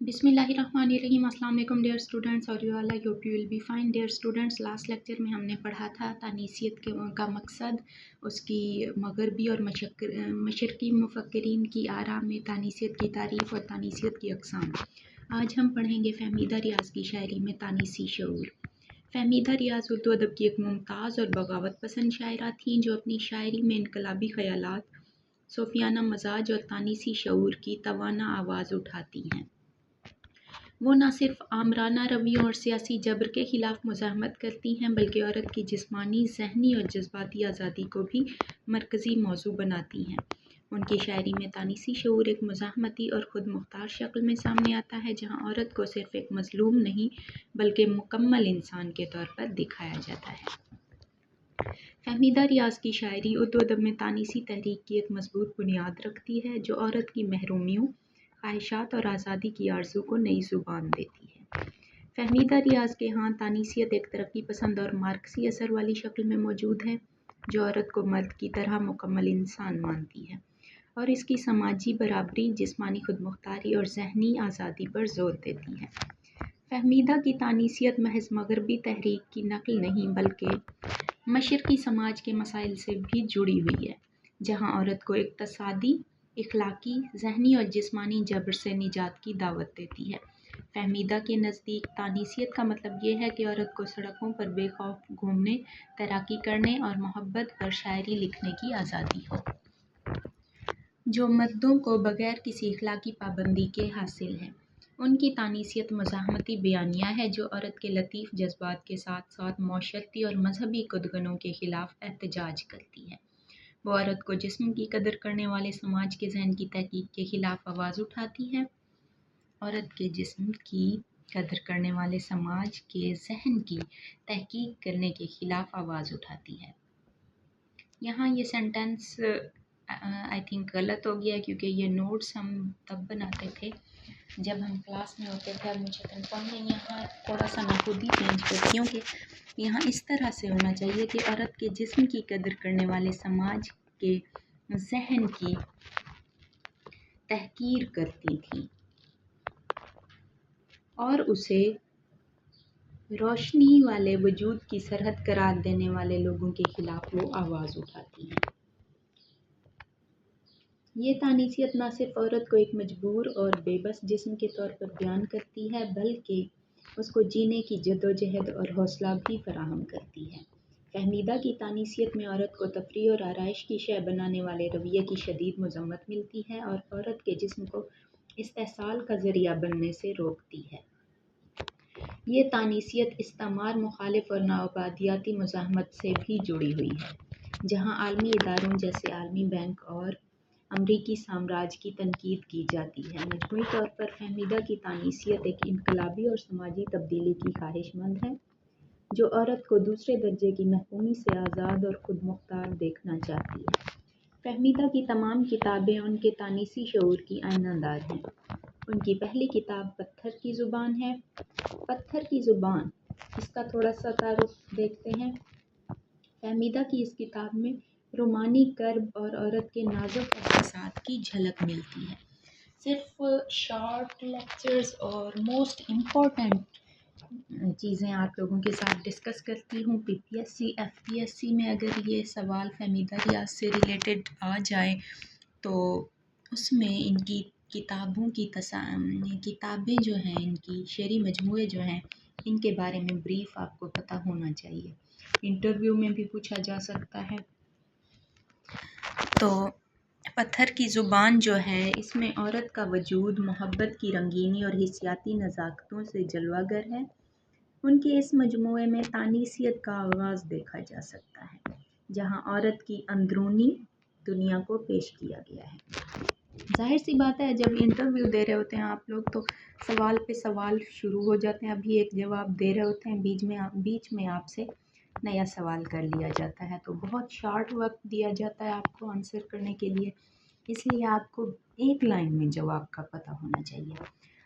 बिस्मिल्लाहिर्रहमानिर्रहीम। अस्सलाम वालेकुम डियर स्टूडेंट्स और you all I hope you will be fine. Dear students, last lecture में हमने पढ़ा था तानीसियत का मकसद, उसकी मगरबी और मशरकी मुफक्किरीन की आरा में तानीसियत की तारीफ़ और तानीसियत की अक़साम। आज हम पढ़ेंगे फ़हमीदा रियाज़ की शायरी में तानीसी शऊर। फ़हमीदा रियाज़ उर्दू अदब की एक मुमताज़ और बगावत पसंद शायरा थीं जो अपनी शायरी में इनकलाबी ख़यालात, सूफियाना मजाज और तानीसी शऊर की तवाना आवाज़ उठाती हैं। वो न सिर्फ आमराना रवैयों और सियासी जबर के ख़िलाफ़ मुज़ाहमत करती हैं बल्कि औरत की जिस्मानी, ज़हनी और जज्बाती आज़ादी को भी मरकज़ी मौज़ू बनाती हैं। उनकी शायरी में तानीसी शऊर एक मुज़ाहमती और ख़ुद मुख्तार शक्ल में सामने आता है, जहाँ औरत को सिर्फ एक मज़लूम नहीं बल्कि मुकम्मल इंसान के तौर पर दिखाया जाता है। फ़हमीदा रियाज़ की शायरी उर्दू अदब में तानीसी तहरीक की एक मज़बूत बुनियाद रखती है, जो औरत की महरूमियों, ख्वाहिशात और आज़ादी की आरज़ू को नई ज़ुबान देती है। फ़हमीदा रियाज़ के यहाँ तानीसियत एक तरक्की पसंद और मार्क्सी असर वाली शक्ल में मौजूद है, जो औरत को मर्द की तरह मुकम्मल इंसान मानती है और इसकी समाजी बराबरी, जिस्मानी खुदमुख्तारी और ज़हनी आज़ादी पर ज़ोर देती है। फ़हमीदा की तानीसियत महज मगरबी तहरीक की नकल नहीं बल्कि मशरकी समाज के मसाइल से भी जुड़ी हुई है, जहाँ औरत को इक़्तिसादी, इखलाकी, ज़हनी और जिस्मानी जबर से निजात की दावत देती है। फ़हमीदा के नज़दीक तानीसियत का मतलब ये है कि औरत को सड़कों पर बेखौफ घूमने, तैराकी करने और मोहब्बत पर शायरी लिखने की आज़ादी हो, जो मर्दों को बग़ैर किसी इखलाकी पाबंदी के हासिल है। उनकी तानीसियत मुज़ाहमती बयानिया है, जो औरत के लतीफ़ जज्बात के साथ साथ मौशरती और मजहबी कुदगनों के ख़िलाफ़ एहतजाज करती है। वो औरत को जिस्म की कदर करने वाले समाज के ज़हन की तहकीक के ख़िलाफ़ आवाज़ उठाती है। औरत के जिस्म की कदर करने वाले समाज के ज़हन की तहकीक करने के ख़िलाफ़ आवाज़ उठाती है। यहाँ ये सेंटेंस आई थिंक गलत हो गया, क्योंकि ये नोट्स हम तब बनाते थे जब हम क्लास में होते थे। अब मुझे कंफर्म नहीं, यहाँ थोड़ा सा मैं खुद ही चेंज करती हूँ कि यहाँ इस तरह से होना चाहिए कि औरत के जिस्म की कदर करने वाले समाज के ज़हन की तहकीर करती थी और उसे रोशनी वाले वजूद की सरहद करार देने वाले लोगों के ख़िलाफ़ वो आवाज़ उठाती हैं। ये तानीसियत न सिर्फ औरत को एक मजबूर और बेबस जिस्म के तौर पर बयान करती है बल्कि उसको जीने की जद्दोजहद और हौसला भी फराहम करती है। फ़हमीदा की तानीसियत में औरत को तफरीह और आराइश की शय बनाने वाले रवैये की शदीद मज़म्मत मिलती है और औरत के जिस्म को इस्तेहसाल का ज़रिया बनने से रोकती है। ये तानीसियत इस्तिमार मुखालिफ और नाआबादियाती मुज़ाहमत से भी जुड़ी हुई है, जहाँ आलमी इदारों जैसे आलमी बैंक और अमरीकी साम्राज्य की तनकीद की जाती है। मजमूई तौर पर फ़हमीदा की तानीसियत एक इनकलाबी और समाजी तब्दीली की ख्वाहिशमंद है, जो औरत को दूसरे दर्जे की महकूमी से आज़ाद और खुद मुख्तार देखना चाहती है। फ़हमीदा की तमाम किताबें उनके तानीसी शऊर की आईनादार हैं। उनकी पहली किताब पत्थर की ज़ुबान है। पत्थर की ज़ुबान, इसका थोड़ा सा तारुफ देखते हैं। फ़हमीदा की इस किताब में रोमानी कर्ब और औरत के नाजुक एहसासात की झलक मिलती है। सिर्फ शॉर्ट लेक्चर्स और मोस्ट इम्पॉर्टेंट चीज़ें आप लोगों के साथ डिस्कस करती हूँ। पीपीएससी, एफपीएससी में अगर ये सवाल फ़हमीदा रियाज़ से रिलेटेड आ जाए तो उसमें इनकी किताबों की किताबें जो हैं, इनकी शेरी मजमूए जो हैं, इनके बारे में ब्रीफ आपको पता होना चाहिए। इंटरव्यू में भी पूछा जा सकता है। तो पत्थर की ज़ुबान जो है, इसमें औरत का वजूद मोहब्बत की रंगीनी और हिस्सियाती नज़ाकतों से जलवागर है। उनके इस मजमूए में तानीसियत का आगाज़ देखा जा सकता है, जहाँ औरत की अंदरूनी दुनिया को पेश किया गया है। ज़ाहिर सी बात है, जब इंटरव्यू दे रहे होते हैं आप लोग तो सवाल पे सवाल शुरू हो जाते हैं। अभी एक जवाब दे रहे होते हैं, बीच में आपसे नया सवाल कर लिया जाता है, तो बहुत शॉर्ट वक्त दिया जाता है आपको आंसर करने के लिए, इसलिए आपको एक लाइन में जवाब का पता होना चाहिए।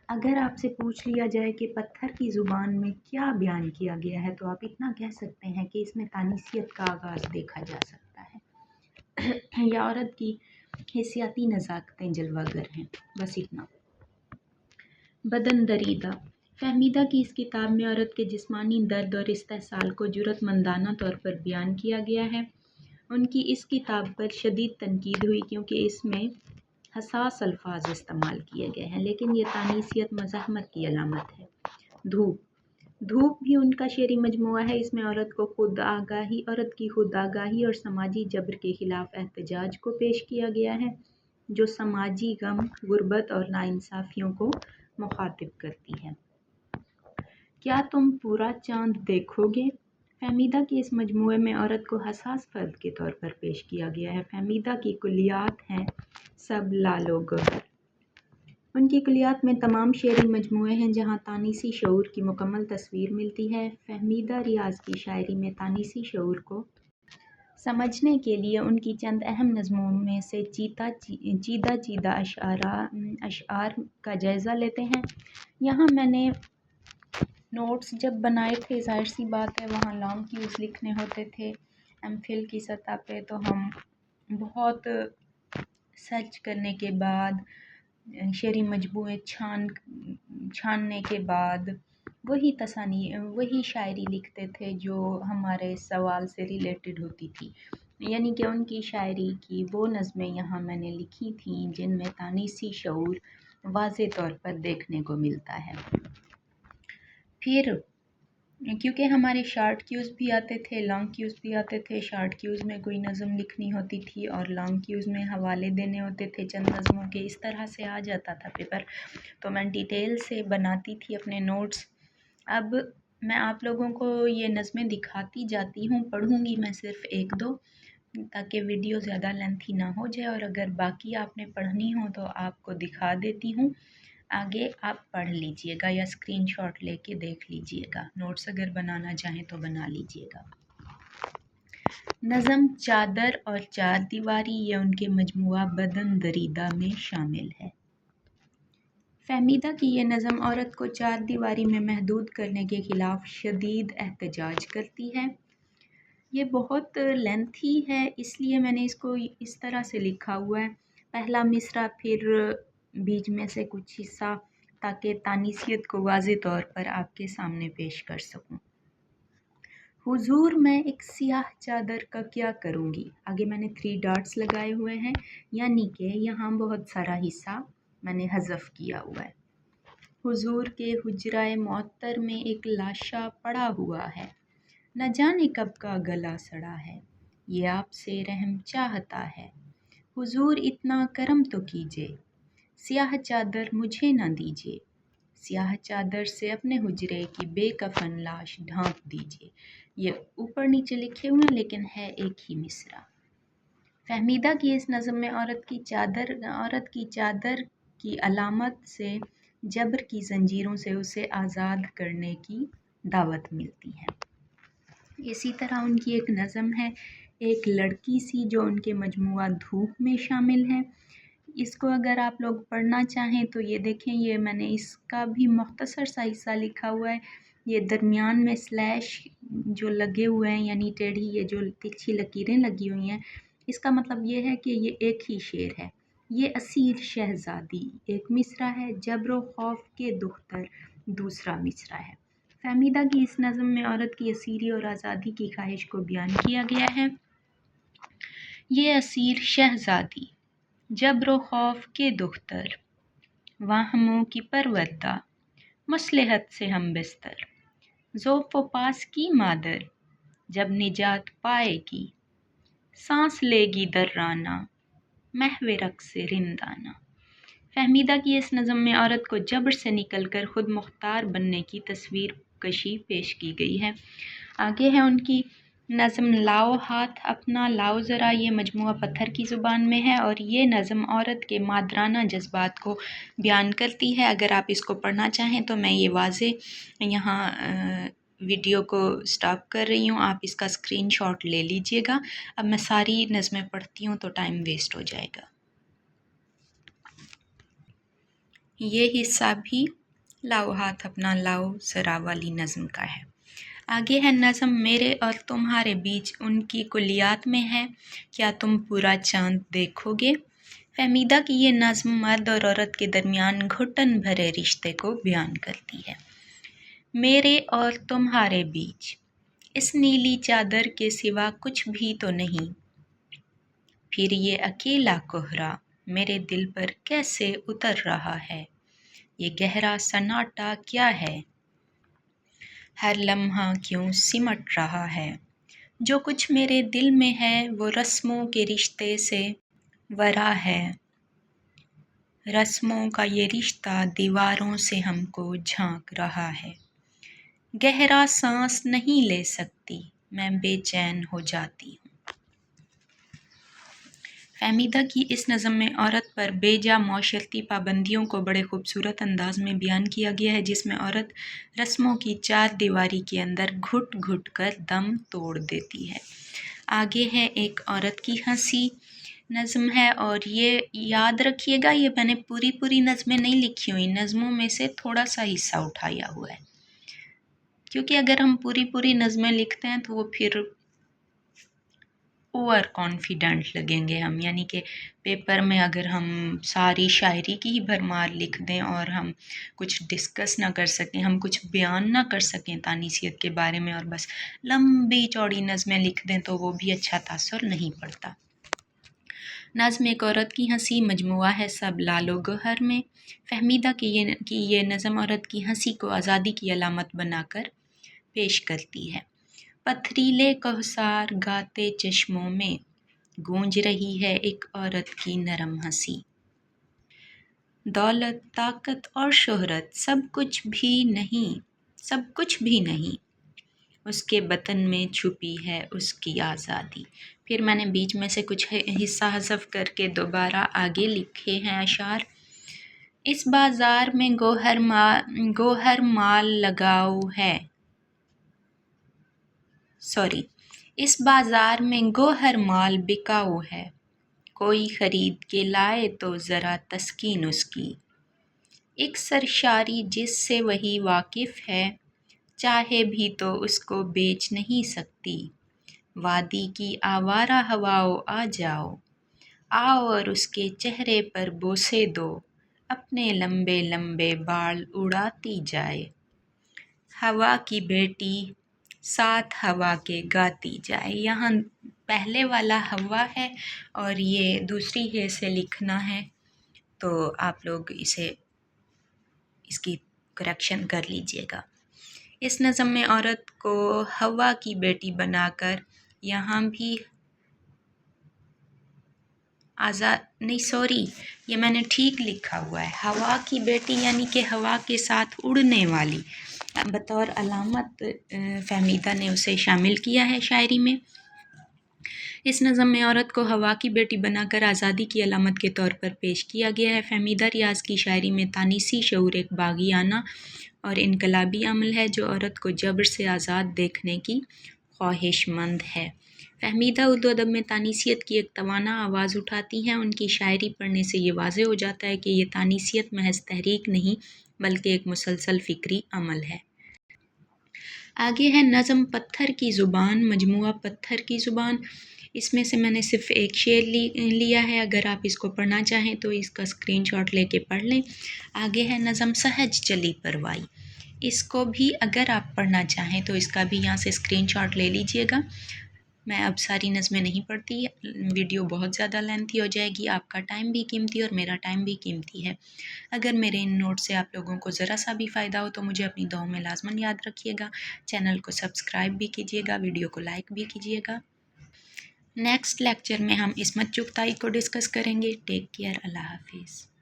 अगर आपसे पूछ लिया जाए कि पत्थर की ज़ुबान में क्या बयान किया गया है, तो आप इतना कह सकते हैं कि इसमें तानीसियत का आगाज़ देखा जा सकता है या औरत की हिस्सियाती नज़ाकतें जलवागर हैं, बस इतना। بدن دریدہ فہمیدہ کی اس کتاب میں عورت کے جسمانی درد اور استحصال کو جرأتمندانہ طور پر بیان کیا گیا ہے۔ ان کی اس کتاب پر شدید تنقید ہوئی کیونکہ اس میں حساس الفاظ استعمال کیے گئے ہیں، لیکن یہ تانیثیت مزاحمت کی علامت ہے۔ دھوپ بھی ان کا شعری مجموعہ ہے۔ اس میں عورت کی خود آگاہی اور سماجی جبر کے خلاف احتجاج کو پیش کیا گیا ہے، جو سماجی غم، غربت اور ناانصافیوں کو مخاطب کرتی ہے۔ کیا تم پورا چاند دیکھو گے؟ فہمیدہ کے اس مجموعے میں عورت کو حساس فرد کے طور پر پیش کیا گیا ہے۔ فہمیدہ کی کلیات ہیں سب لال و گہر۔ ان کی کلیات میں تمام شعری مجموعے ہیں جہاں تانیثی شعور کی مکمل تصویر ملتی ہے۔ فہمیدہ ریاض کی شاعری میں تانیثی شعور کو سمجھنے کے لیے ان کی چند اہم نظموں میں سے چیدہ اشعار کا جائزہ لیتے ہیں۔ یہاں میں نے نوٹس جب بنائے تھے، ظاہر سی بات ہے وہاں لانگ کیوز لکھنے ہوتے تھے۔ ایم فل کی سطح پہ تو ہم بہت سرچ کرنے کے بعد، شعری مجموعے چھاننے کے بعد وہی شاعری لکھتے تھے جو ہمارے سوال سے ریلیٹڈ ہوتی تھی، یعنی کہ ان کی شاعری کی وہ نظمیں یہاں میں نے لکھی تھیں جن میں تانیثی شعور واضح طور پر دیکھنے کو ملتا ہے۔ پھر کیونکہ ہمارے شارٹ کیوز بھی آتے تھے، لانگ کیوز بھی آتے تھے، شارٹ کیوز میں کوئی نظم لکھنی ہوتی تھی اور لانگ کیوز میں حوالے دینے ہوتے تھے چند نظموں کے، اس طرح سے آ جاتا تھا پیپر، تو میں ڈیٹیل سے بناتی تھی اپنے نوٹس۔ اب میں آپ لوگوں کو یہ نظمیں دکھاتی جاتی ہوں، پڑھوں گی میں صرف ایک دو تاکہ ویڈیو زیادہ لینتھی نہ ہو جائے، اور اگر باقی آپ نے پڑھنی ہو تو آپ کو دکھا دیتی ہوں، آگے آپ پڑھ لیجئے گا یا اسکرین شاٹ لے کے دیکھ لیجئے گا، نوٹس اگر بنانا چاہیں تو بنا لیجئے گا۔ نظم چادر اور چار دیواری یہ ان کے مجموعہ بدن دریدہ میں شامل ہے۔ فہمیدہ کی یہ نظم عورت کو چار دیواری میں محدود کرنے کے خلاف شدید احتجاج کرتی ہے۔ یہ بہت لینتھی ہے، اس لیے میں نے اس کو اس طرح سے لکھا ہوا ہے، پہلا مصرع پھر بیچ میں سے کچھ حصہ، تاکہ تانیثیت کو واضح طور پر آپ کے سامنے پیش کر سکوں۔ حضور میں ایک سیاہ چادر کا کیا کروں گی، آگے میں نے 3 ڈاٹس لگائے ہوئے ہیں، یعنی کہ یہاں بہت سارا حصہ میں نے حذف کیا ہوا ہے۔ حضور کے حجرۂ معطر میں ایک لاشا پڑا ہوا ہے، نہ جانے کب کا گلا سڑا ہے، یہ آپ سے رحم چاہتا ہے، حضور اتنا کرم تو کیجے، سیاہ چادر مجھے نہ دیجے، سیاہ چادر سے اپنے حجرے کی بے کفن لاش ڈھانپ دیجے۔ یہ اوپر نیچے لکھے ہوئے ہیں لیکن ہے ایک ہی مصرع۔ فہمیدہ کی اس نظم میں عورت کی چادر کی علامت سے جبر کی زنجیروں سے اسے آزاد کرنے کی دعوت ملتی ہے۔ اسی طرح ان کی ایک نظم ہے ایک لڑکی سی، جو ان کے مجموعہ دھوپ میں شامل ہے۔ اس کو اگر آپ لوگ پڑھنا چاہیں تو یہ دیکھیں، یہ میں نے اس کا بھی مختصر سا حصہ لکھا ہوا ہے، یہ درمیان میں سلیش جو لگے ہوئے ہیں، یعنی ٹیڑھی یہ جو ترچھی لکیریں لگی ہوئی ہیں، اس کا مطلب یہ ہے کہ یہ ایک ہی شعر ہے۔ یہ اصیل شہزادی ایک مصرع ہے، جبر و خوف کے دختر دوسرا مصرع ہے۔ فہمیدہ کی اس نظم میں عورت کی اسیری اور آزادی کی خواہش کو بیان کیا گیا ہے۔ یہ اصیل شہزادی جبر و خوف کے دختر، واہموں کی پروردہ، مصلحت سے ہم بستر، ذوف و پاس کی مادر، جب نجات پائے گی، سانس لے گی درانہ، محو رقص رندانہ۔ فہمیدہ کی اس نظم میں عورت کو جبر سے نکل کر خود مختار بننے کی تصویر کشی پیش کی گئی ہے۔ آگے ہے ان کی نظم لاؤ ہاتھ اپنا لاؤ ذرا، یہ مجموعہ پتھر کی زبان میں ہے اور یہ نظم عورت کے مادرانہ جذبات کو بیان کرتی ہے۔ اگر آپ اس کو پڑھنا چاہیں تو میں یہ واضح یہاں ویڈیو کو سٹاپ کر رہی ہوں، آپ اس کا اسکرین شاٹ لے لیجئے گا۔ اب میں ساری نظمیں پڑھتی ہوں تو ٹائم ویسٹ ہو جائے گا۔ یہ حصہ بھی لاؤ ہاتھ اپنا لاؤ ذرا والی نظم کا ہے۔ آگے ہے نظم میرے اور تمہارے بیچ، ان کی کلیات میں ہے کیا تم پورا چاند دیکھو گے۔ फहमीदा की ये नज़्म मर्द और औरत के दरमियान घुटन भरे रिश्ते को बयान करती है। मेरे और तुम्हारे बीच इस नीली चादर के सिवा कुछ भी तो नहीं, फिर ये अकेला कोहरा मेरे दिल पर कैसे उतर रहा है, ये गहरा सन्नाटा क्या है, हर लम्हा क्यों सिमट रहा है, जो कुछ मेरे दिल में है वो रस्मों के रिश्ते से वरा है, रस्मों का ये रिश्ता दीवारों से हमको झांक रहा है, गहरा सांस नहीं ले सकती मैं बेचैन हो जाती हूँ। फहमीदा की इस नज़म में औरत पर बेजा माशरती पाबंदियों को बड़े खूबसूरत अंदाज में बयान किया गया है, जिसमें औरत रस्मों की चार दीवारी के अंदर घुट घुट कर दम तोड़ देती है। आगे है एक औरत की हंसी नज़म है, और ये याद रखिएगा ये मैंने पूरी नज़में नहीं लिखी हुई, नज़मों में से थोड़ा सा हिस्सा उठाया हुआ है, क्योंकि अगर हम पूरी नज़में लिखते हैं तो वो फिर ओवर कॉन्फिडेंट लगेंगे हम, यानी कि पेपर में अगर हम सारी शायरी की ही भरमार लिख दें और हम कुछ डिस्कस ना कर सकें, हम कुछ बयान ना कर सकें तानीसियत के बारे में, और बस लंबी चौड़ी नज़में लिख दें तो वो भी अच्छा तासुर नहीं पड़ता। नज़्म एक औरत की हंसी मजमुआ है सब लालो गोहर में। फहमीदा की ये नज़म औरत की हंसी को आज़ादी की अलामत बनाकर पेश करती है। पथरीले कोहसार गाते चश्मों में गूंज रही है एक औरत की नरम हंसी। दौलत, ताकत और शोहरत सब कुछ भी नहीं, उसके बतन में छुपी है उसकी आज़ादी। फिर मैंने बीच में से कुछ हिस्सा हज़फ करके दोबारा आगे लिखे हैं अशार। इस बाज़ार में गोहर माल लगाओ है, इस बाज़ार में गोहर माल बिकाऊ है, कोई ख़रीद के लाए तो ज़रा तस्कीन उसकी। एक सरशारी जिससे वही वाकिफ़ है, चाहे भी तो उसको बेच नहीं सकती। वादी की आवारा हवाओं आ जाओ, आओ और उसके चेहरे पर बोसे दो, अपने लंबे लंबे बाल उड़ाती जाए। हवा की बेटी साथ हवा के गाती जाए। यहाँ पहले वाला हवा है और ये दूसरी है से लिखना है, तो आप लोग इसकी करेक्शन कर लीजिएगा। इस नज़म में औरत को हवा की बेटी बनाकर यहाँ भी ये मैंने ठीक लिखा हुआ है, हवा की बेटी यानी कि हवा के साथ उड़ने वाली, बतौर अलामत फहमीदा ने उसे शामिल किया है शायरी में। इस नज़म में औरत को हवा की बेटी बनाकर आज़ादी की अलामत के तौर पर पेश किया गया है। फहमीदा रियाज़ की शायरी में तानीसी शऊर एक बागियाना और इनकलाबी अमल है जो औरत को जबर से आज़ाद देखने की ख्वाहिशमंद है। फहमीदा उर्दू अदब में तानीसियत की एक तवाना आवाज़ उठाती हैं। उनकी शायरी पढ़ने से ये वाज़े हो जाता है कि ये तानीसियत महज तहरीक नहीं बल्कि एक मुसलसल फ़िक्री अमल है। आगे है नज़म पत्थर की ज़ुबान, मजमुआ पत्थर की ज़ुबान। इसमें से मैंने सिर्फ़ एक शेर लिया है, अगर आप इसको पढ़ना चाहें तो इसका स्क्रीनशॉट लेके पढ़ लें। आगे है नज़म सहज चली परवाई, इसको भी अगर आप पढ़ना चाहें तो इसका भी यहाँ से स्क्रीनशॉट ले लीजिएगा। मैं अब सारी नज़में नहीं पढ़ती, वीडियो बहुत ज़्यादा लेंथी हो जाएगी, आपका टाइम भी कीमती और मेरा टाइम भी कीमती है। अगर मेरे इन नोट से आप लोगों को ज़रा सा भी फ़ायदा हो तो मुझे अपनी दुआओं में लाज़मन याद रखिएगा। चैनल को सब्सक्राइब भी कीजिएगा, वीडियो को लाइक भी कीजिएगा। नेक्स्ट लेक्चर में हम इस्मत चुगताई को डिस्कस करेंगे। टेक केयर, अल्लाह हाफिज़।